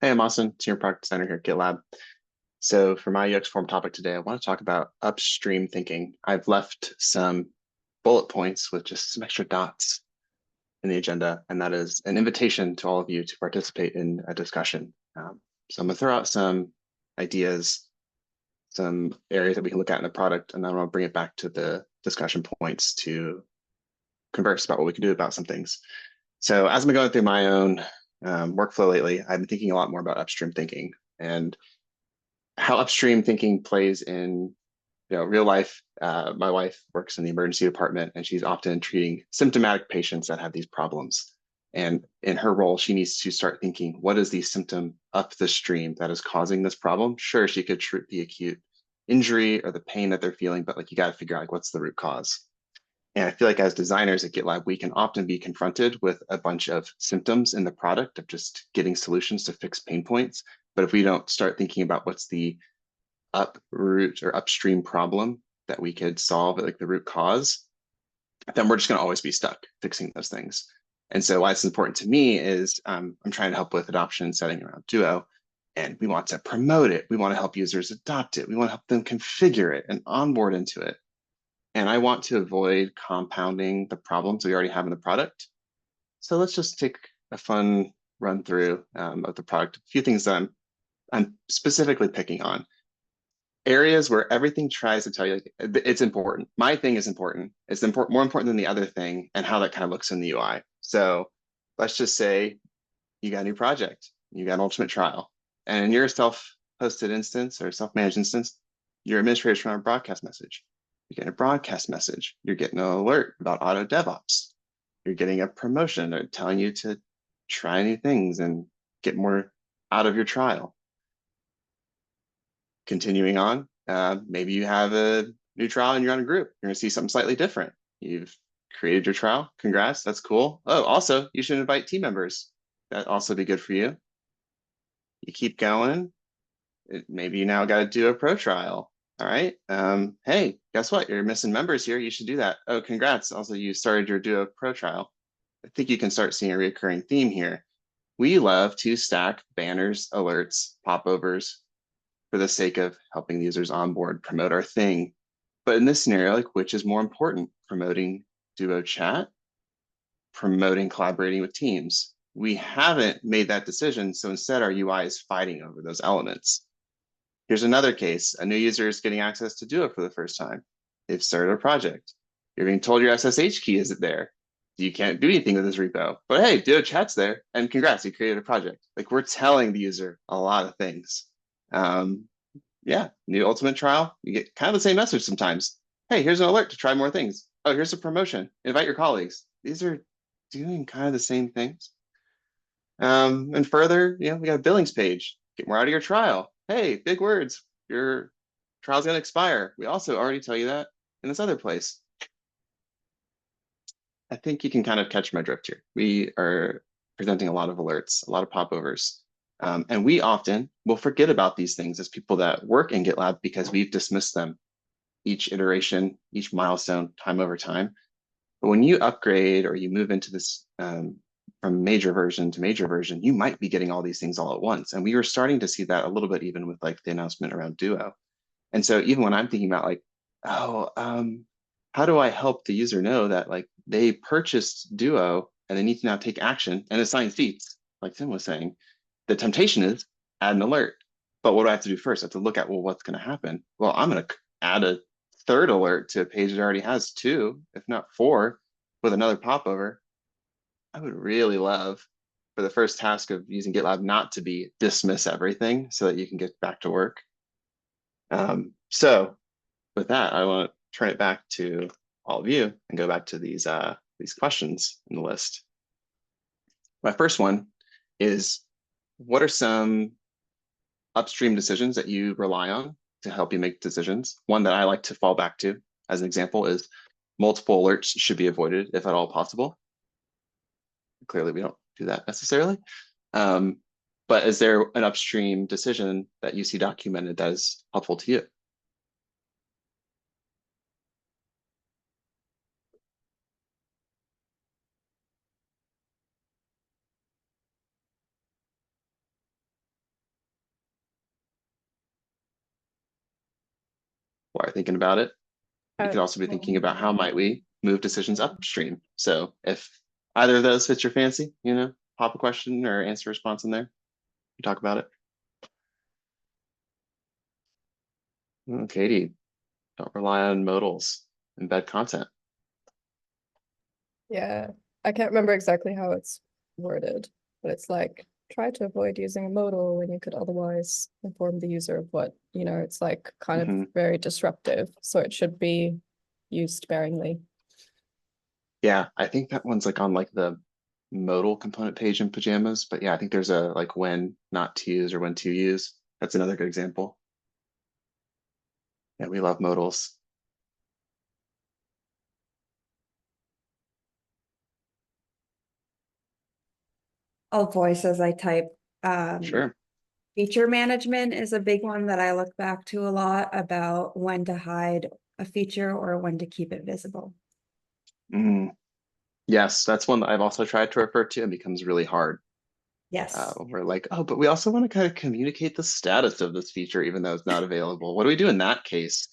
Hey, I'm Austin, Senior Product Designer here at GitLab. So for my UX Forum topic today, I want to talk about upstream thinking. I've left some bullet points with just some extra dots in the agenda, and that is an invitation to all of you to participate in a discussion. So I'm going to throw out some ideas, some areas that we can look at in the product, and then I'll bring it back to the discussion points to converse about what we can do about some things. So as I've been going through my own workflow lately, I've been thinking a lot more about upstream thinking and how upstream thinking plays in real life. My wife works in the emergency department, and she's often treating symptomatic patients that have these problems. And in her role, she needs to start thinking, what is the symptom up the stream that is causing this problem? Sure, she could treat the acute injury or the pain that they're feeling, but like you got to figure out like what's the root cause. And I feel like as designers at GitLab, we can often be confronted with a bunch of symptoms in the product of just getting solutions to fix pain points. But if we don't start thinking about what's the uproot or upstream problem that we could solve at like the root cause, then we're just going to always be stuck fixing those things. And so why it's important to me is I'm trying to help with adoption and setting around Duo, and we want to promote it. We want to help users adopt it. We want to help them configure it and onboard into it. And I want to avoid compounding the problems we already have in the product. So let's just take a fun run through of the product. A few things that I'm specifically picking on. Areas where everything tries to tell you like, it's important. My thing is important. It's more important than the other thing and how that kind of looks in the UI. So let's just say you got a new project, you got an ultimate trial, and in your self-hosted instance or self-managed instance, your administrators from a broadcast message. You're getting a broadcast message. You're getting an alert about auto DevOps. You're getting a promotion or telling you to try new things and get more out of your trial. Continuing on, maybe you have a new trial and you're on a group. You're going to see something slightly different. You've created your trial. Congrats. That's cool. Oh, also, you should invite team members. That'd also be good for you. You keep going. Maybe you now got to do a pro trial. All right. Hey, guess what? You're missing members here. You should do that. Oh, congrats. Also, you started your Duo Pro trial. I think you can start seeing a recurring theme here. We love to stack banners, alerts, popovers for the sake of helping the users onboard, promote our thing. But in this scenario, like which is more important, promoting Duo chat, promoting collaborating with teams? We haven't made that decision. So instead, our UI is fighting over those elements. Here's another case. A new user is getting access to Duo for the first time. They've started a project. You're being told your SSH key isn't there. You can't do anything with this repo. But hey, Duo chat's there. And congrats, you created a project. Like we're telling the user a lot of things. Yeah, new ultimate trial. You get kind of the same message sometimes. Hey, here's an alert to try more things. Oh, here's a promotion. Invite your colleagues. These are doing kind of the same things. And further, we got a billings page. Get more out of your trial. Hey, big words. Your trial's gonna expire. We also already tell you that in this other place. I think you can kind of catch my drift here. We are presenting a lot of alerts, a lot of popovers. And we often will forget about these things as people that work in GitLab because we've dismissed them each iteration, each milestone, time over time. But when you upgrade or you move into this from major version to major version, you might be getting all these things all at once. And we were starting to see that a little bit even with like the announcement around Duo. And so even when I'm thinking about like, oh, how do I help the user know that like they purchased Duo and they need to now take action and assign seats, like Tim was saying, the temptation is add an alert. But what do I have to do first? I have to look at, well, what's going to happen? Well, I'm going to add a third alert to a page that already has two, if not four, with another popover. I would really love for the first task of using GitLab not to be dismiss everything so that you can get back to work. So with that, I want to turn it back to all of you and go back to these questions in the list. My first one is, what are some upstream decisions that you rely on to help you make decisions? One that I like to fall back to as an example is multiple alerts should be avoided if at all possible. Clearly, we don't do that necessarily. But is there an upstream decision that you see documented that is helpful to you? thinking about it. We could also be thinking about how might we move decisions upstream. So if either of those fits your fancy, pop a question or answer a response in there. You talk about it. Katie, don't rely on modals. Embed content. Yeah, I can't remember exactly how it's worded, but it's like try to avoid using a modal when you could otherwise inform the user of what, it's like kind of very disruptive. So it should be used sparingly. Yeah, I think that one's like on like the modal component page in Pajamas, but yeah, I think there's a like when not to use or when to use. That's another good example. Yeah, we love modals. I'll voice as I type. Sure. Feature management is a big one that I look back to a lot about when to hide a feature or when to keep it visible. Yes, that's one that I've also tried to refer to and becomes really hard. Yes. We're like, oh, but we also want to kind of communicate the status of this feature, even though it's not available. What do we do in that case?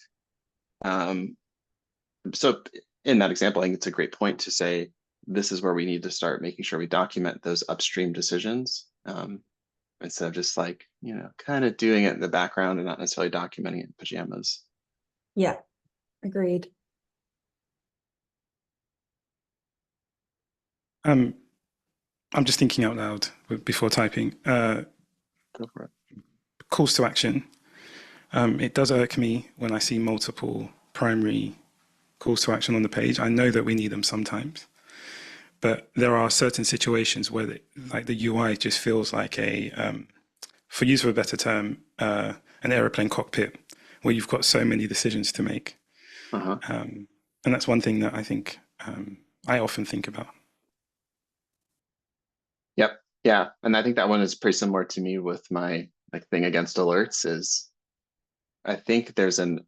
So in that example, I think it's a great point to say, this is where we need to start making sure we document those upstream decisions instead of just like, kind of doing it in the background and not necessarily documenting it in Pajamas. Yeah, agreed. I'm just thinking out loud before typing. Go for it. Calls to action. It does irk me when I see multiple primary calls to action on the page. I know that we need them sometimes, but there are certain situations where the UI just feels like for use of a better term, an aeroplane cockpit where you've got so many decisions to make. And that's one thing that I think I often think about. Yep. Yeah. And I think that one is pretty similar to me with my thing against alerts is I think there's an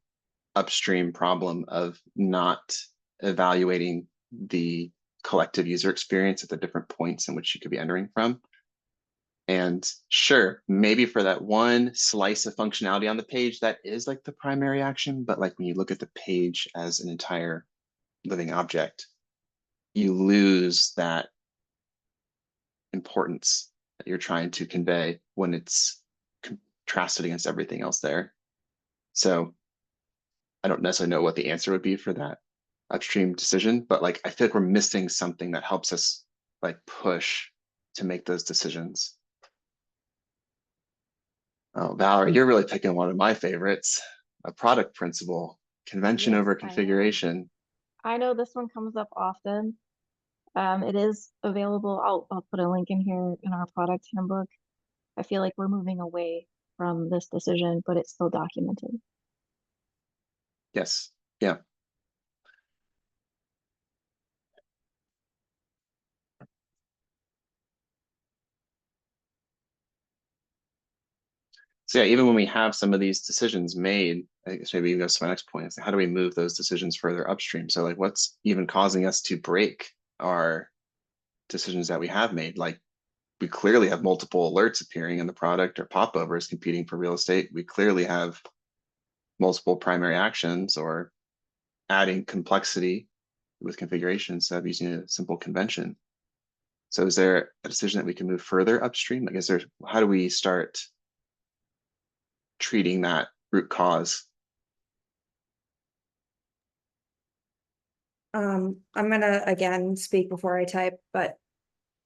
upstream problem of not evaluating the collective user experience at the different points in which you could be entering from. And sure, maybe for that one slice of functionality on the page, that is like the primary action. But like when you look at the page as an entire living object, you lose that importance that you're trying to convey when it's contrasted against everything else there. So I don't necessarily know what the answer would be for that upstream decision, but like I feel like we're missing something that helps us like push to make those decisions. Oh, Valerie, you're really picking one of my favorites, a product principle, convention Yes, over configuration. I know this one comes up often. It is available. I'll put a link in here in our product handbook. I feel like we're moving away from this decision, but it's still documented. Yes. Yeah. So yeah, even when we have some of these decisions made, I guess maybe goes to my next point is how do we move those decisions further upstream? So like what's even causing us to break our decisions that we have made? Like we clearly have multiple alerts appearing in the product or popovers competing for real estate. We clearly have multiple primary actions or adding complexity with configuration instead of using a simple convention. So is there a decision that we can move further upstream? Like how do we start treating that root cause? I'm gonna again speak before I type, but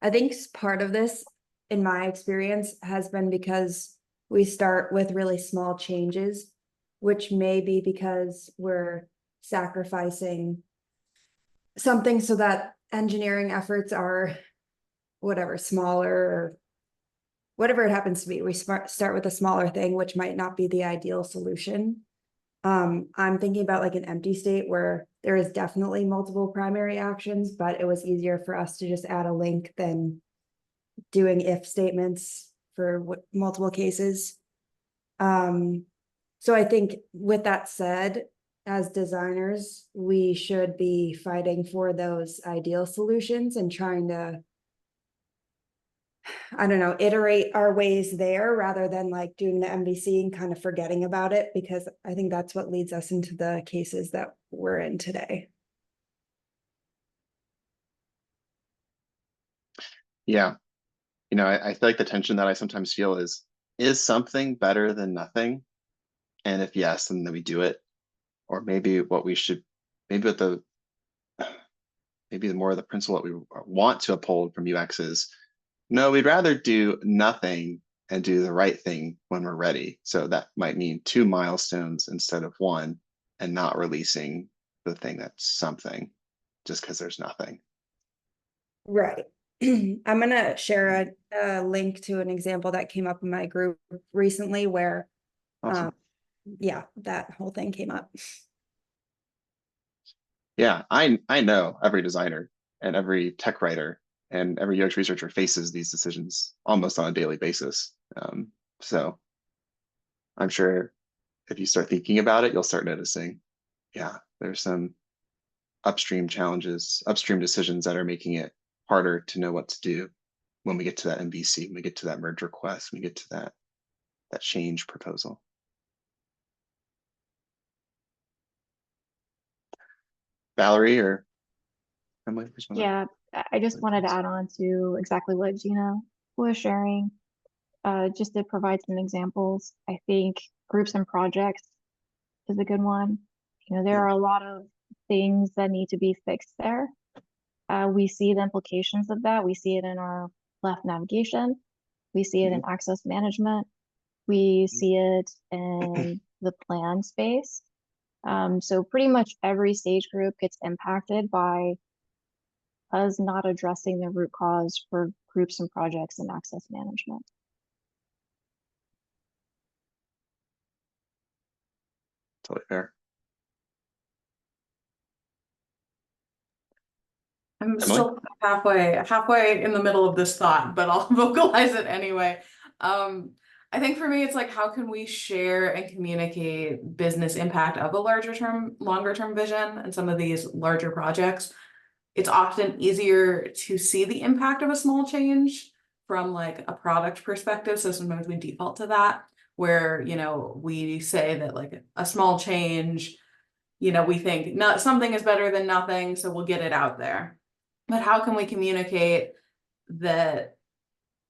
I think part of this, in my experience, has been because we start with really small changes, which may be because we're sacrificing something so that engineering efforts are whatever, smaller or whatever it happens to be. We start with a smaller thing, which might not be the ideal solution. I'm thinking about like an empty state where there is definitely multiple primary actions, but it was easier for us to just add a link than doing if statements for multiple cases. So I think with that said, as designers, we should be fighting for those ideal solutions and trying to I don't know, iterate our ways there rather than like doing the MVC and kind of forgetting about it, because I think that's what leads us into the cases that we're in today. Yeah. You know, I feel like the tension that I sometimes feel is something better than nothing? And if yes, then we do it. Or maybe what we should, maybe what the, maybe the more of the principle that we want to uphold from UX is, no, we'd rather do nothing and do the right thing when we're ready. So that might mean 2 milestones instead of 1, and not releasing the thing that's something just because there's nothing. Right. I'm gonna share a link to an example that came up in my group recently where, Awesome. yeah, that whole thing came up. Yeah, I know every designer and every tech writer and every UX researcher faces these decisions almost on a daily basis. So I'm sure if you start thinking about it, you'll start noticing, yeah, there's some upstream challenges, upstream decisions that are making it harder to know what to do when we get to that MVC, when we get to that merge request, when we get to that change proposal. Valerie or Emily? Yeah, I just wanted to add on to exactly what Gina was sharing. Just to provide some examples, I think groups and projects is a good one. You know, there are a lot of things that need to be fixed there. We see the implications of that. We see it in our left navigation. We see it in access management. We see it in the plan space. So pretty much every stage group gets impacted by us not addressing the root cause for groups and projects and access management. Totally fair. I'm Emily? still halfway in the middle of this thought, but I'll vocalize it anyway. I think for me, it's like, how can we share and communicate business impact of a longer term vision and some of these larger projects? It's often easier to see the impact of a small change from like a product perspective. So sometimes we default to that, where, you know, we say that like a small change, you know, we think not something is better than nothing, so we'll get it out there. But how can we communicate that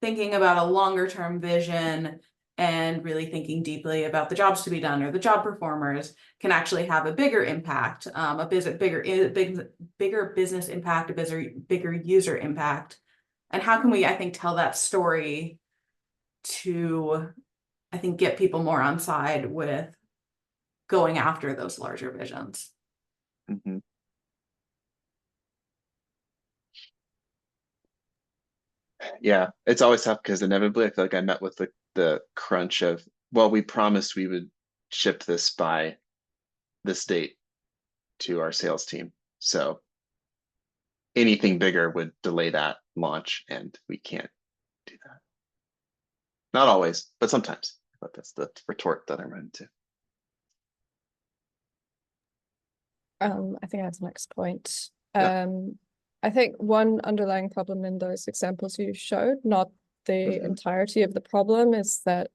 thinking about a longer term vision and really thinking deeply about the jobs to be done or the job performers can actually have a bigger impact, bigger business impact, a bigger user impact? And how can we, I think, tell that story to, I think, get people more on side with going after those larger visions? Mm-hmm. Yeah, it's always tough because inevitably I feel like I met with the crunch of, well, we promised we would ship this by this date to our sales team. So anything bigger would delay that launch, and we can't do that. Not always, but sometimes. But that's the retort that I run into. I think that's the next point. Yeah. I think one underlying problem in those examples you showed, not the entirety of the problem, is that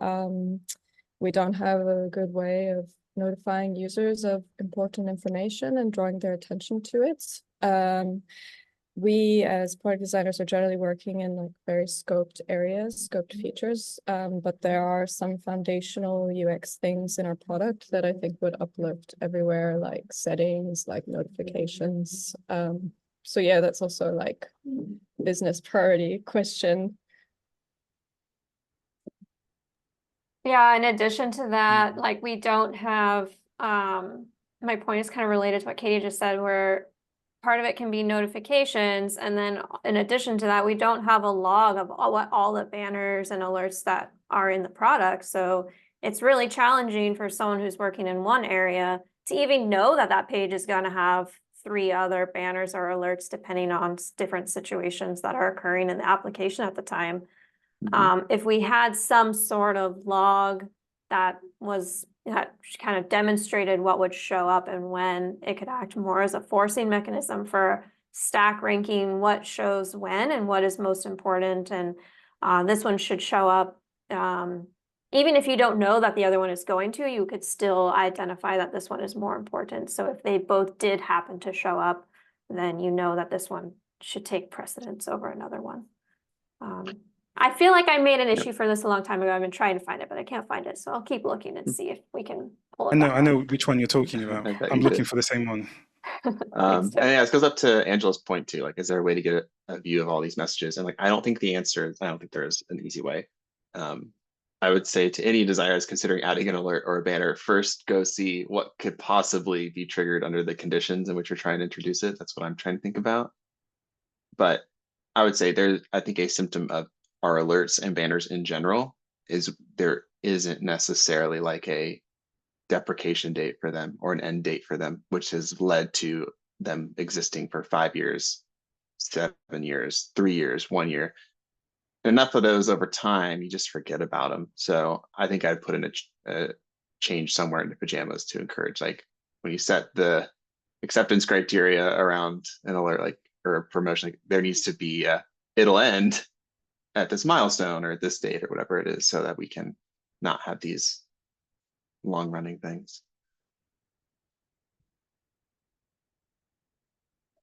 we don't have a good way of notifying users of important information and drawing their attention to it. We as product designers are generally working in like very scoped areas, scoped features, but there are some foundational UX things in our product that I think would uplift everywhere, like settings, like notifications. So yeah, that's also like business priority question. Yeah, in addition to that, like we don't have, my point is kind of related to what Katie just said, where part of it can be notifications. And then in addition to that, we don't have a log of all the banners and alerts that are in the product. So it's really challenging for someone who's working in one area to even know that that page is going to have 3 other banners or alerts, depending on different situations that are occurring in the application at the time. If we had some sort of log that kind of demonstrated what would show up and when, it could act more as a forcing mechanism for stack ranking what shows when and what is most important, and This one should show up. Even if you don't know that the other one is going to, you could still identify that this one is more important. So if they both did happen to show up, then you know that this one should take precedence over another one. I feel like I made an issue for this a long time ago. I've been trying to find it, but I can't find it. So I'll keep looking and see if we can pull it back I know which one you're talking about. I bet I'm you looking did. for the same one. And yeah, this goes up to Angela's point too. Like, is there a way to get a view of all these messages? And like, I don't think there is an easy way. I would say to any designers considering adding an alert or a banner, first go see what could possibly be triggered under the conditions in which you're trying to introduce it. That's what I'm trying to think about. But I would say I think a symptom of our alerts and banners in general is there isn't necessarily like a deprecation date for them or an end date for them, which has led to them existing for 5 years, 7 years, 3 years, 1 year. Enough of those over time, you just forget about them. So I think I'd put in a change somewhere in the pajamas to encourage, like when you set the acceptance criteria around an alert, like, or a promotion, like, there needs to be it'll end at this milestone or at this date or whatever it is, so that we can not have these long running things.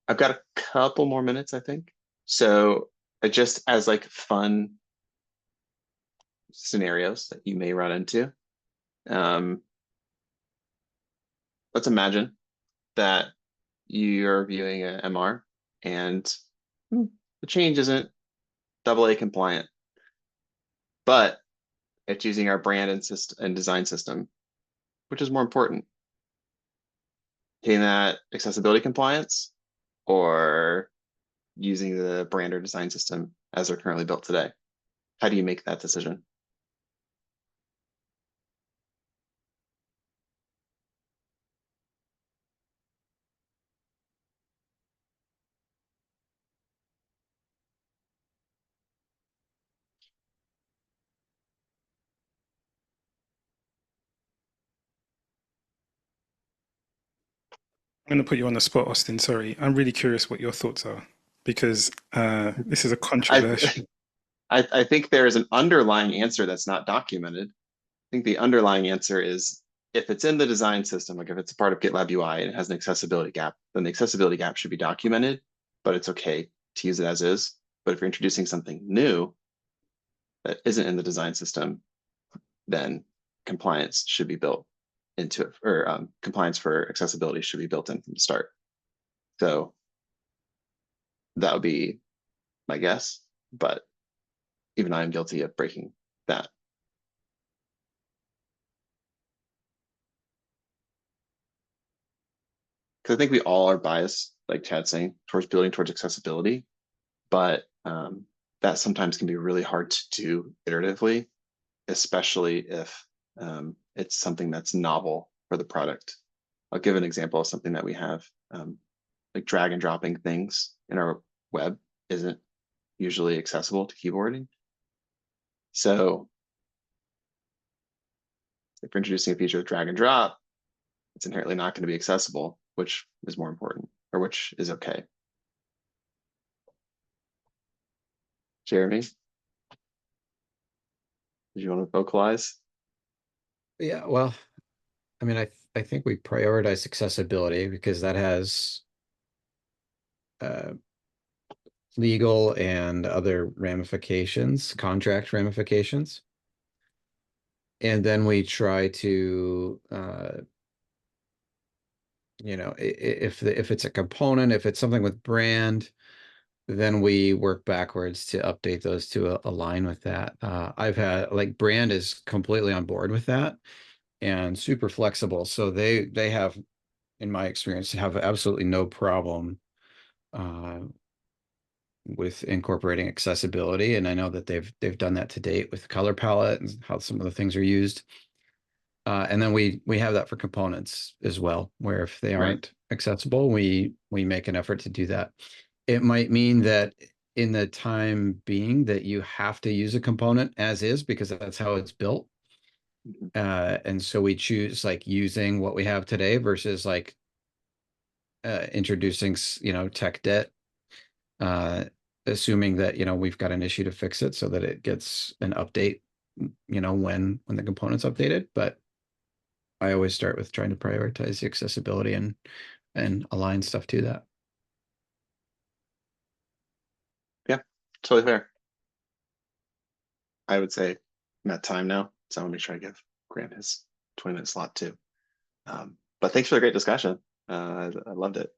I've got a couple more minutes, I think. So just as like fun scenarios that you may run into, let's imagine that you're viewing a MR and the change isn't AA compliant, but it's using our brand and design system. Which is more important? Hitting that accessibility compliance or using the brand or design system as they're currently built today? How do you make that decision? I'm going to put you on the spot, Austin. Sorry. I'm really curious what your thoughts are, because this is a controversial. I think there is an underlying answer that's not documented. I think the underlying answer is, if it's in the design system, like if it's a part of GitLab UI and it has an accessibility gap, then the accessibility gap should be documented, but it's okay to use it as is. But if you're introducing something new that isn't in the design system, then compliance should be built into it, or compliance for accessibility should be built in from the start. So that would be my guess, but even I am guilty of breaking that. Because I think we all are biased, like Chad's saying, towards building towards accessibility, but that sometimes can be really hard to do iteratively, especially if it's something that's novel for the product. I'll give an example of something that we have, like drag and dropping things in our web isn't usually accessible to keyboarding. So if you're introducing a feature with drag and drop, it's inherently not going to be accessible, which is more important, or which is okay. Jeremy, did you want to vocalize? Yeah, well, I mean, I think we prioritize accessibility because that has legal and other ramifications, contract ramifications. And then we try to, you know, if it's a component, if it's something with brand, then we work backwards to update those to align with that. I've had, like, brand is completely on board with that and super flexible. So they have, in my experience, have absolutely no problem with incorporating accessibility. And I know that they've done that to date with color palette and how some of the things are used. And then we have that for components as well, where if they aren't accessible, we make an effort to do that. It might mean that in the time being that you have to use a component as is, because that's how it's built. And so we choose like using what we have today versus like introducing, you know, tech debt assuming that, we've got an issue to fix it so that it gets an update, when the component's updated. But I always start with trying to prioritize the accessibility and align stuff to that. Yeah, totally fair. I would say I'm at time now, so I want to make sure I give Grant his 20-minute slot too. But thanks for the great discussion. I loved it.